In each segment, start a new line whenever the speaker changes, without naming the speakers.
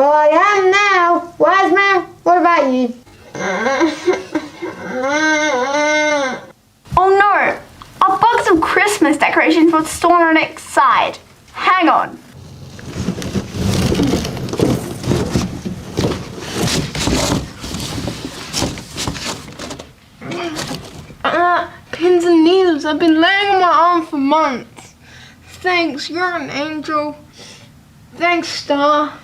Well, I am now. Wise man, what about you?
Oh no! I've got some Christmas decorations for the store on the next side. Hang on.
Pins and needles. I've been laying on my arm for months. Thanks, you're an angel. Thanks, Star.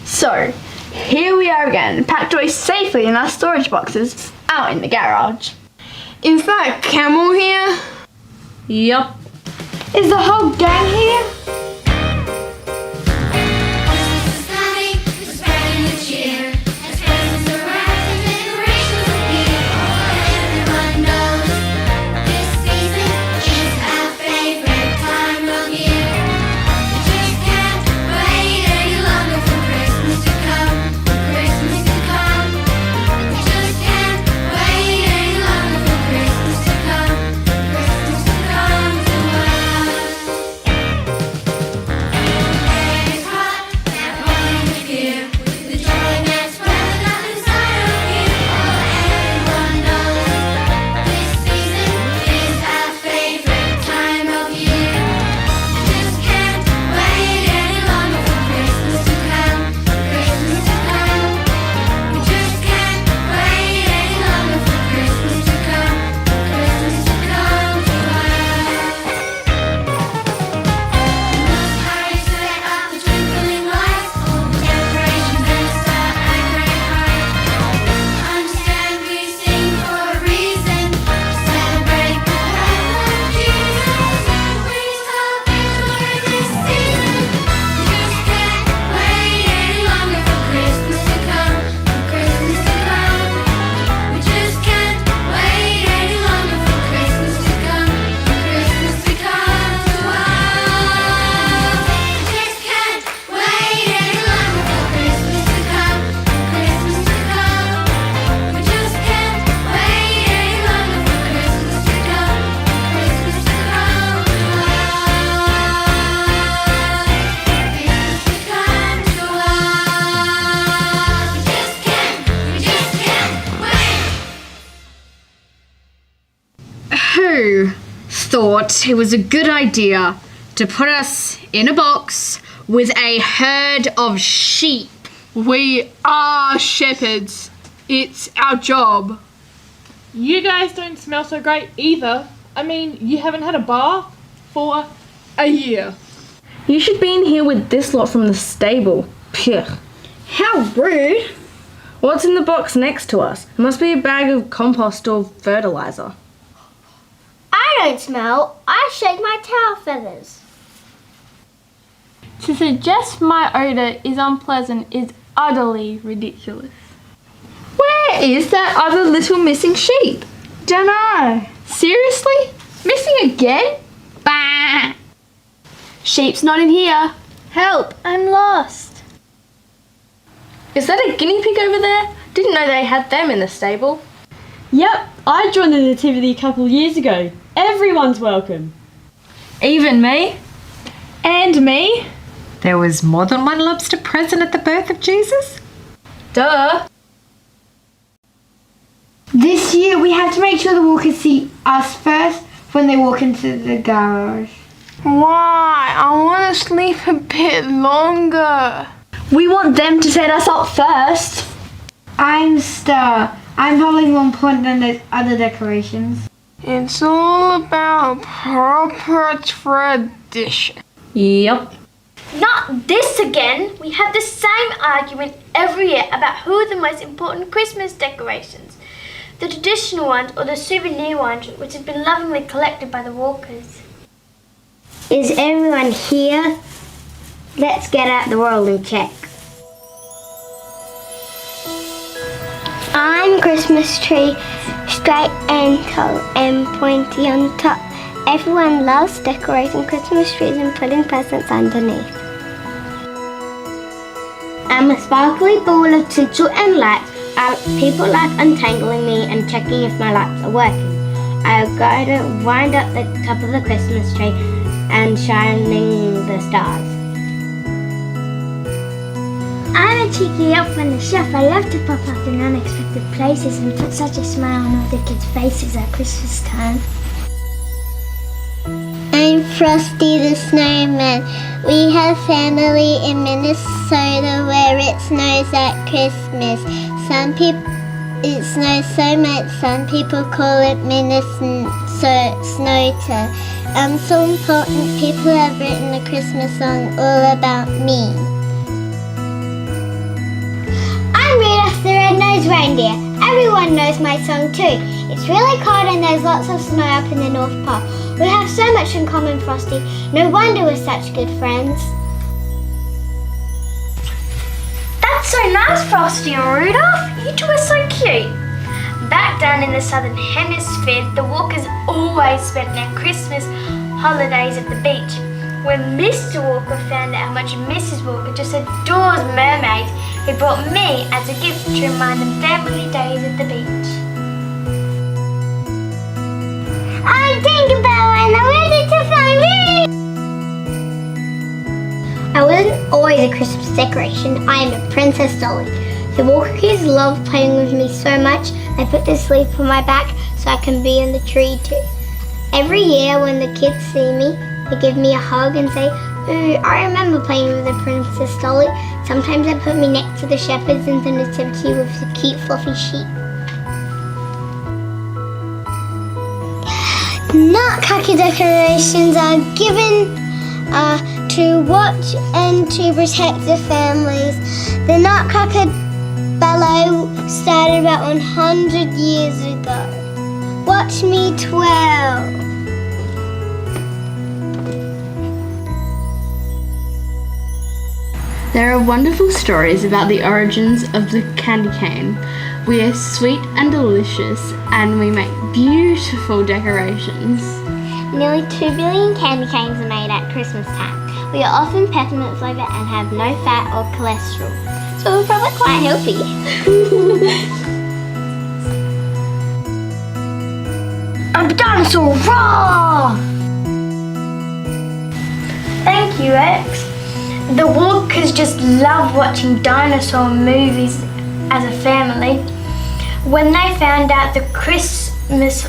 So, here we are again, packed away safely in our storage boxes out in the garage.
Is that Camel here?
Yup. Is the whole gang here?
Who thought it was a good idea to put us in a box with a herd of sheep?
We are shepherds. It's our job.
You guys don't smell so great either. I mean, you haven't had a bath for
A year.
You should be in here with this lot from the stable. Phew.
How rude!
What's in the box next to us? It must be a bag of compost or fertilizer.
I don't smell. I shake my tail feathers.
To suggest my odour is unpleasant is utterly ridiculous.
Where is that other little missing sheep? Dunno. Seriously? Missing again? Bah! Sheep's not in here.
Help, I'm lost.
Is that a guinea pig over there? Didn't know they had them in the stable.
Yep, I joined the nativity a couple years ago. Everyone's welcome.
Even me?
And me?
There was more than one lobster present at the birth of Jesus?
Duh.
This year we have to make sure the walkers see us first when they walk into the garage.
Why? I want to sleep a bit longer.
We want them to set us up first.
I'm Star. I'm probably more important than those other decorations.
It's all about proper tradition.
Yep.
Not this again! We have the same argument every year about who are the most important Christmas decorations. The traditional ones or the souvenir ones, which have been lovingly collected by the walkers. Is everyone here? Let's get out the roll and check. I'm Christmas tree, straight and tall and pointy on top. Everyone loves decorating Christmas trees and putting presents underneath. I'm a sparkly ball of tinsel and lights. People like untangling me and checking if my lights are working. I'll go to wind up the top of the Christmas tree and shining the stars.
cheeky elf and the chef. I love to pop up in unexpected places and put such a smile on all the kids' faces at Christmas time.
I'm Frosty the Snowman. We have family in Minnesota where it snows at Christmas. It snows so much, some people call it Minnesota. I'm so important, people have written a Christmas song all about me.
I'm Rudolph the Red-Nosed Reindeer. Everyone knows my song too. It's really cold and there's lots of snow up in the North Pole. We have so much in common, Frosty. No wonder we're such good friends.
That's so nice, Frosty and Rudolph. You two are so cute. Back down in the southern hemisphere, the Walkers always spent their Christmas holidays at the beach. When Mr. Walker found out how much Mrs. Walker just adores mermaids, he brought me as a gift to remind them family days at the beach.
I'm Tinkerbell and I'm ready to find me! I wasn't always a Christmas decoration. I am a Princess Dolly. The Walker kids love playing with me so much, they put this leaf on my back so I can be in the tree too. Every year when the kids see me, they give me a hug and say, "Ooh, I remember playing with the Princess Dolly." Sometimes they put me next to the shepherds in the nativity with the cute fluffy sheep. Nutcracker decorations are given to watch and to protect the families. The Nutcracker Ballet started about 100 years ago. Watch me twirl.
There are wonderful stories about the origins of the candy cane. We are sweet and delicious, and we make beautiful decorations.
Nearly 2 billion candy canes are made at Christmas time. We are often peppermint flavour and have no fat or cholesterol, so we're probably quite healthy. I'm a dinosaur, raw!
Thank you, Rex. The Walkers just love watching dinosaur movies as a family. When they found out the Christmas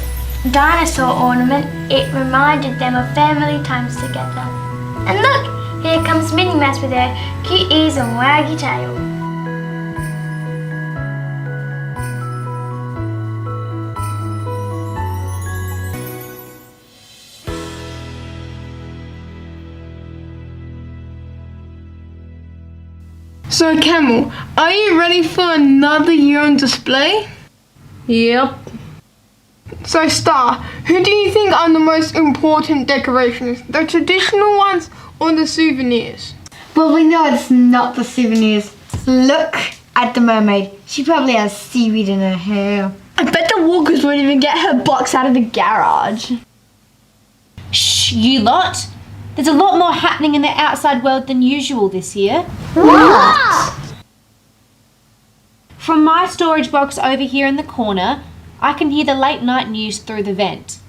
dinosaur ornament, it reminded them of family times together. And look, here comes Minnie Mouse with her cute ears and waggy tail.
So Camel, are you ready for another year on display?
Yep.
So Star, who do you think are the most important decorations? The traditional ones or the souvenirs?
Well, we know it's not the souvenirs. Look at the mermaid. She probably has seaweed in her hair.
I bet the Walkers won't even get her box out of the garage.
Shh, you lot. There's a lot more happening in the outside world than usual this year.
What?
From my storage box over here in the corner, I can hear the late night news through the vent.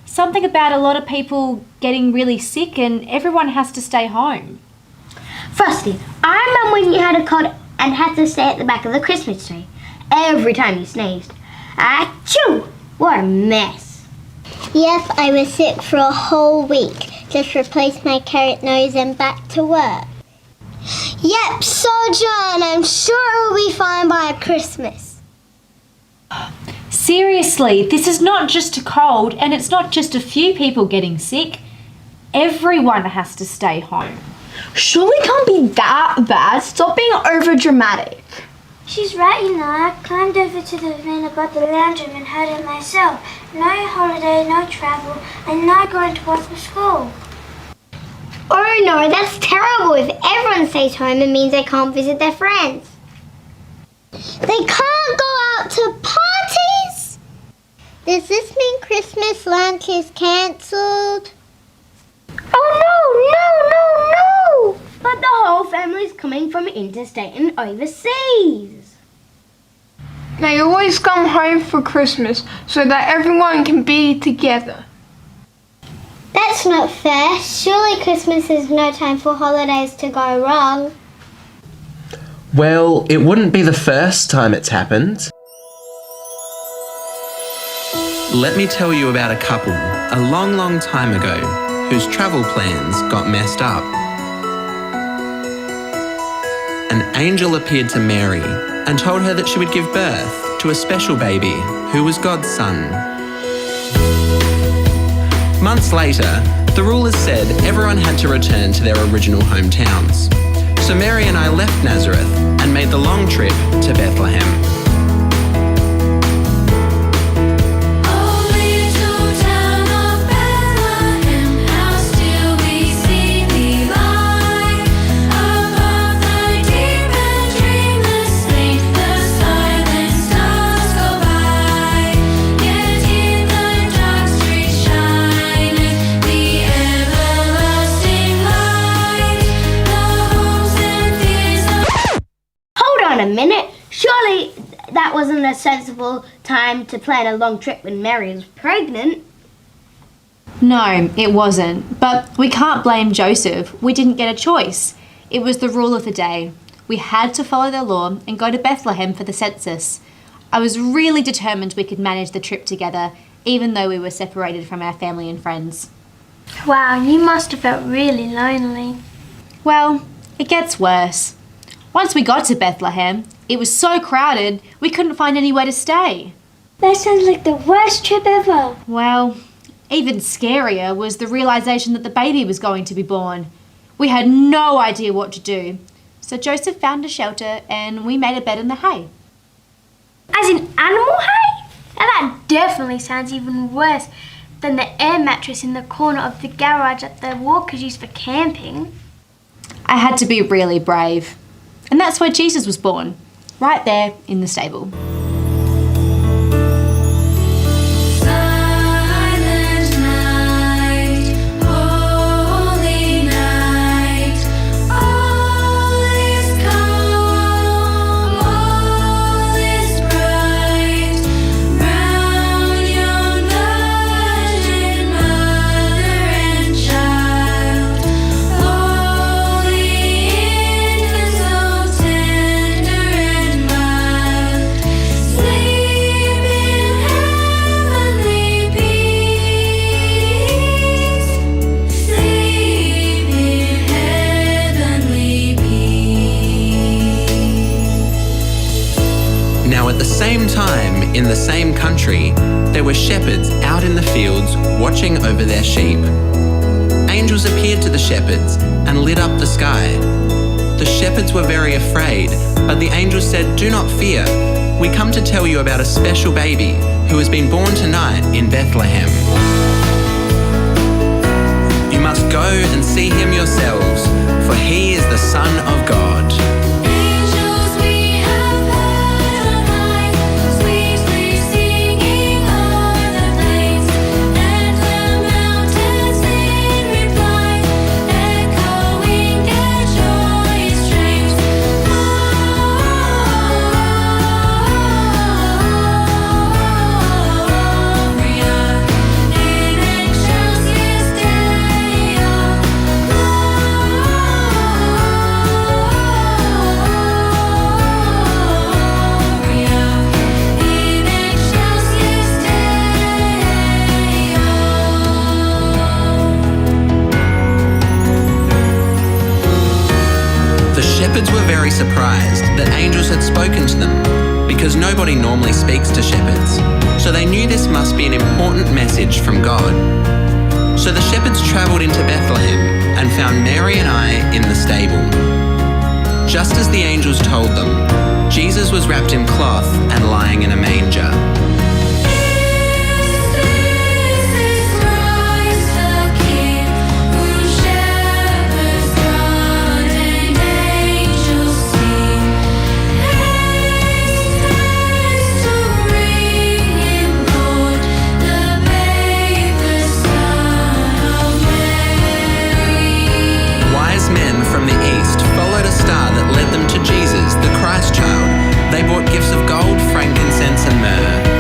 Something about a lot of people getting really sick and everyone has to stay home.
Frosty, I remember when you had a cold and had to stay at the back of the Christmas tree every time you sneezed. Achoo! What a mess.
Yep, I was sick for a whole week. Just replaced my carrot nose and back to work. Yep, soldier, and I'm sure it'll be fine by Christmas.
Seriously, this is not just a cold and it's not just a few people getting sick. Everyone has to stay home.
Surely it can't be that bad. Stop being over dramatic.
She's right, you know. I climbed over to the van above the lounge room and heard it myself. No holiday, no travel, and no going to work or school. Oh no, that's terrible. If everyone stays home, it means they can't visit their friends.
They can't go out to parties? Does this mean Christmas lunch is cancelled?
Oh no! But the whole family's coming from interstate and overseas.
They always come home for Christmas so that everyone can be together.
That's not fair. Surely Christmas is no time for holidays to go wrong.
Well, it wouldn't be the first time it's happened.
Let me tell you about a couple a long, long time ago whose travel plans got messed up. An angel appeared to Mary and told her that she would give birth to a special baby who was God's son. Months later, the rulers said everyone had to return to their original hometowns. So Mary and I left Nazareth and made the long trip to Bethlehem.
A minute. Surely that wasn't a sensible time to plan a long trip when Mary was pregnant.
No, it wasn't. But we can't blame Joseph. We didn't get a choice. It was the rule of the day. We had to follow the law and go to Bethlehem for the census. I was really determined we could manage the trip together, even though we were separated from our family and friends.
Wow, you must have felt really lonely.
Well, it gets worse. Once we got to Bethlehem, it was so crowded we couldn't find anywhere to stay.
That sounds like the worst trip ever.
Well, even scarier was the realization that the baby was going to be born. We had no idea what to do. So Joseph found a shelter and we made a bed in the hay.
As in animal hay? Now that definitely sounds even worse than the air mattress in the corner of the garage that the walkers use for camping.
I had to be really brave. And that's where Jesus was born, right there in the stable.
In the same country, there were shepherds out in the fields watching over their sheep. Angels appeared to the shepherds and lit up the sky. The shepherds were very afraid, but the angels said, "Do not fear. We come to tell you about a special baby who has been born tonight in Bethlehem. You must go and see him yourselves, for he is the Son of God." Shepherds were very surprised that angels had spoken to them, because nobody normally speaks to shepherds, so they knew this must be an important message from God. So the shepherds travelled into Bethlehem and found Mary and I in the stable. Just as the angels told them, Jesus was wrapped in cloth and lying in a manger. From the east followed a star that led them to Jesus, the Christ child. They brought gifts of gold, frankincense and myrrh.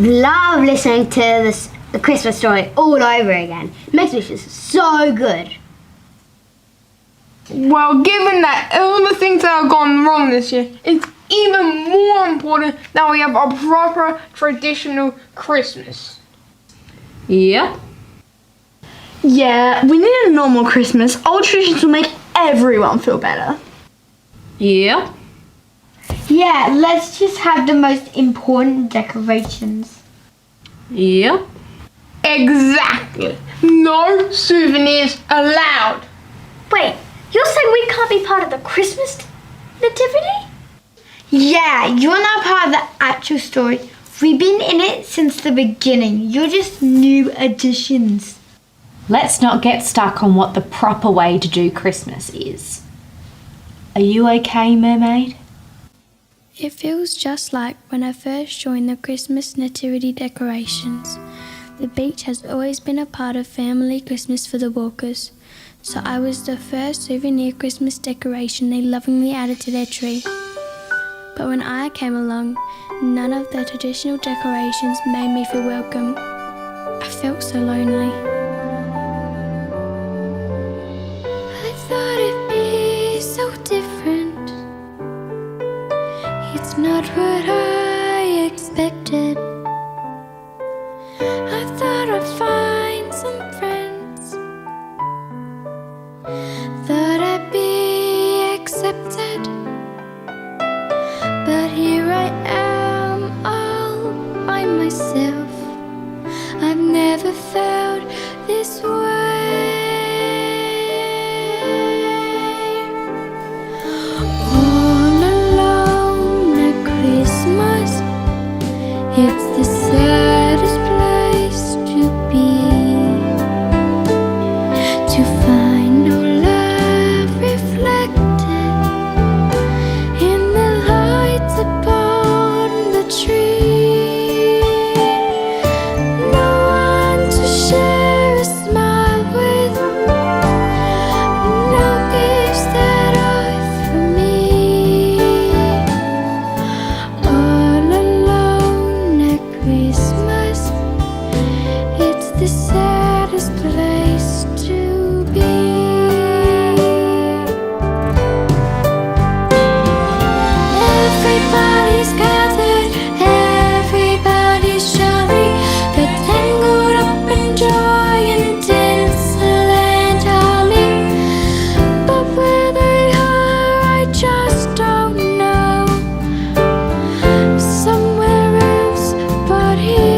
love listening to the Christmas story all over again. It makes me feel so good.
Well, given that all the things that have gone wrong this year, it's even more important that we have a proper traditional Christmas.
Yep. Yeah, we need a normal Christmas. Old traditions will make everyone feel better.
Yep.
Yeah, let's just have the most important decorations.
Yep.
Exactly. No souvenirs allowed.
Wait, you're saying we can't be part of the Christmas nativity?
Yeah, you're not part of the actual story. We've been in it since the beginning. You're just new additions.
Let's not get stuck on what the proper way to do Christmas is. Are you okay, mermaid?
It feels just like when I first joined the Christmas nativity decorations. The beach has always been a part of family Christmas for the Walkers, so I was the first souvenir Christmas decoration they lovingly added to their tree. But when I came along, none of the traditional decorations made me feel welcome. I felt so lonely. I thought it'd be so different. It's not what I expected. I thought I'd find some friends. Thought I'd be accepted. But here I am all by myself. I've never felt this way. All alone at Christmas, it's the saddest place to be. To find no love reflected in the lights upon the tree. No one to share a smile with. No gifts that are for me. All alone at Christmas, it's the saddest place to be. Everybody's gathered, everybody's jolly. They're tangled up in joy and tinsel and holly. But where they are, I just don't know. Somewhere else but here.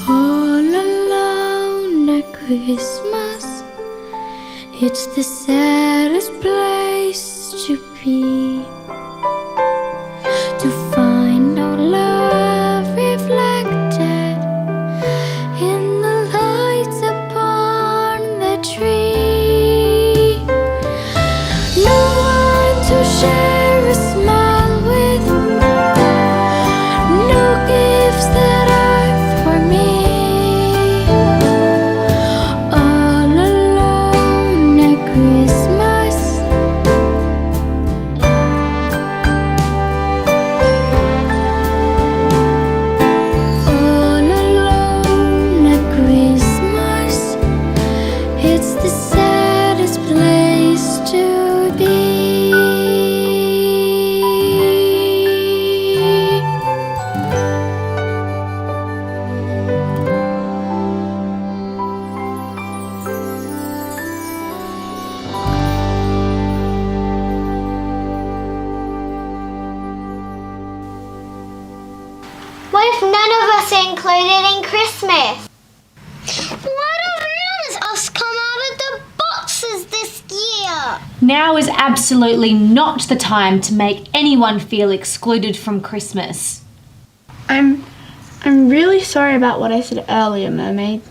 All alone at Christmas, it's the saddest place to be. To find no love reflected in the lights upon the tree. No one to share a smile with. No gifts that are for me. All alone at Christmas. All alone at Christmas. It's the saddest place to be.
What if none of us are included in Christmas? Why don't none of us come out of the boxes this year?
Now is absolutely not the time to make anyone feel excluded from Christmas.
I'm really sorry about what I said earlier, Mermaid.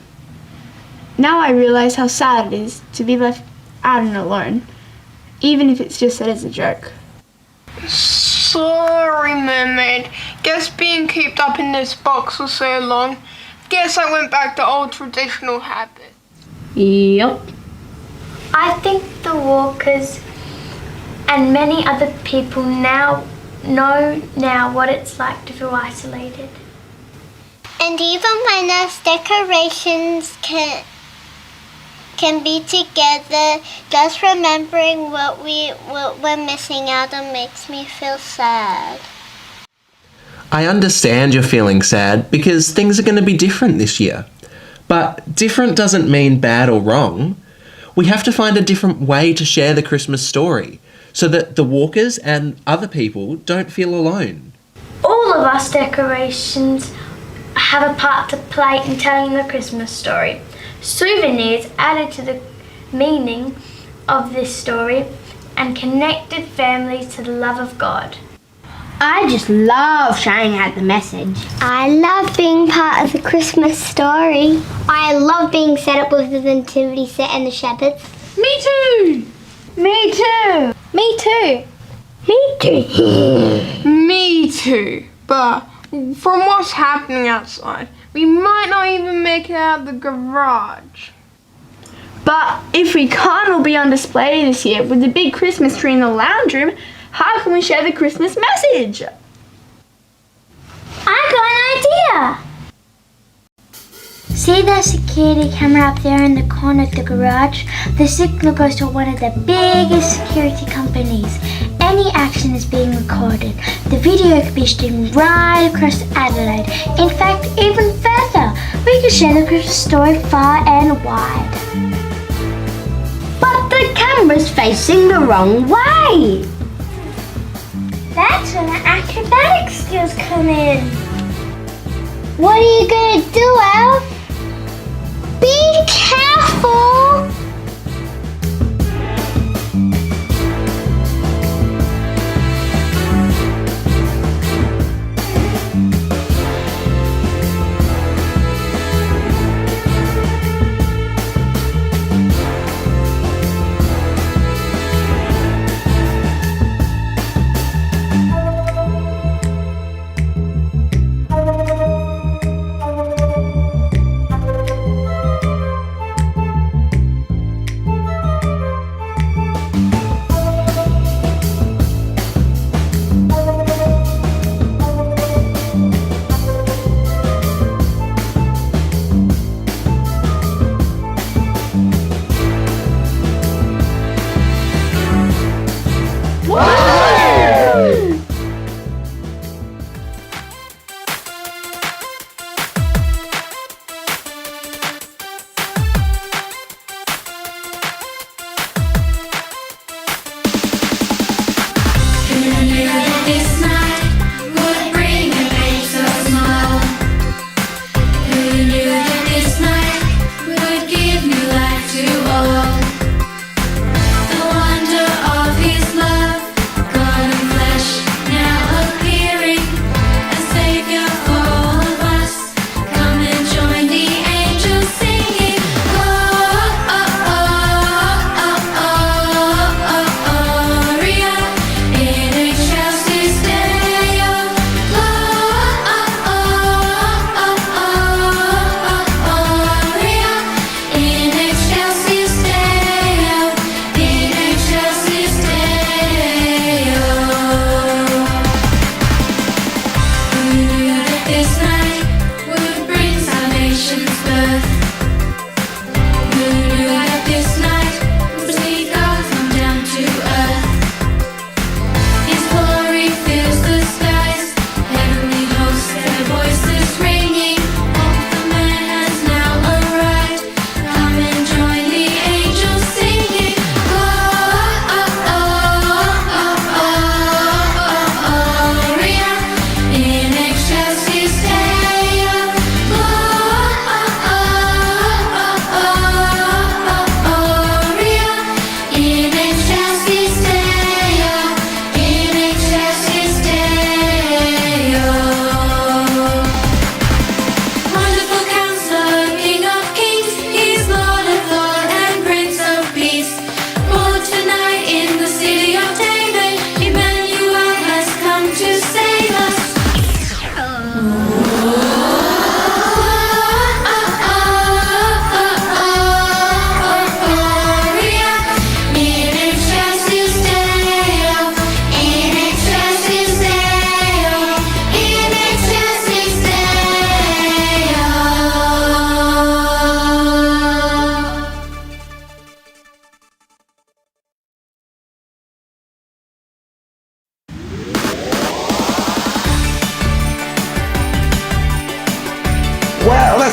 Now I realise how sad it is to be left out and alone, even if it's just said as a joke.
Sorry, Mermaid. Guess being cooped up in this box for so long. Guess I went back to old traditional habits.
Yep.
I think the Walkers and many other people now know now what it's like to feel isolated.
And even when those decorations can be together, just remembering what we're missing out on makes me feel sad.
I understand you're feeling sad because things are going to be different this year. But different doesn't mean bad or wrong. We have to find a different way to share the Christmas story so that the Walkers and other people don't feel alone.
All of us decorations have a part to play in telling the Christmas story. Souvenirs added to the meaning of this story and connected families to the love of God.
I just love sharing out the message.
I love being part of the Christmas story. I love being set up with the nativity set and the shepherds.
Me too!
Me too!
Me too. Me too.
Me too. But from what's happening outside, we might not even make it out of the garage.
But if we can't all be on display this year with the big Christmas tree in the lounge room, how can we share the Christmas message?
I got an idea! See that security camera up there in the corner of the garage? The signal goes to one of the biggest security companies. Any action is being recorded. The video could be streamed right across Adelaide. In fact, even further. We could share the Christmas story far and wide.
But the camera's facing the wrong way.
That's when the acrobatic skills come in. What are you gonna do, Elf? Be careful!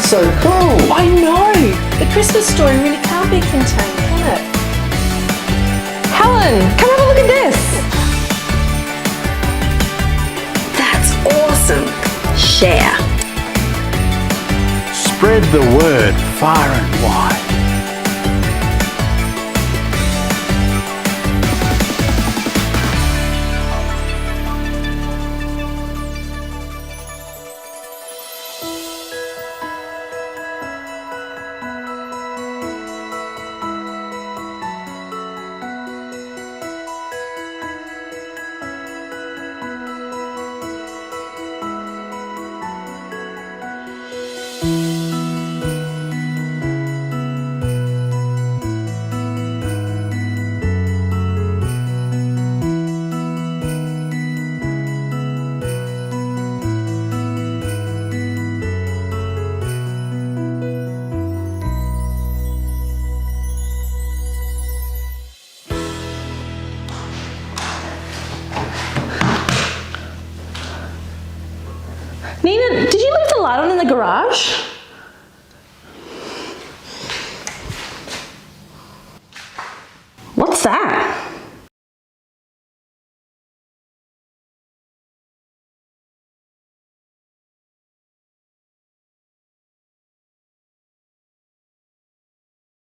That's so cool.
I know! The Christmas story really can't be contained, can it?
Helen, come have a look at this.
That's awesome! Share.
Spread the word far and wide.
Thank you.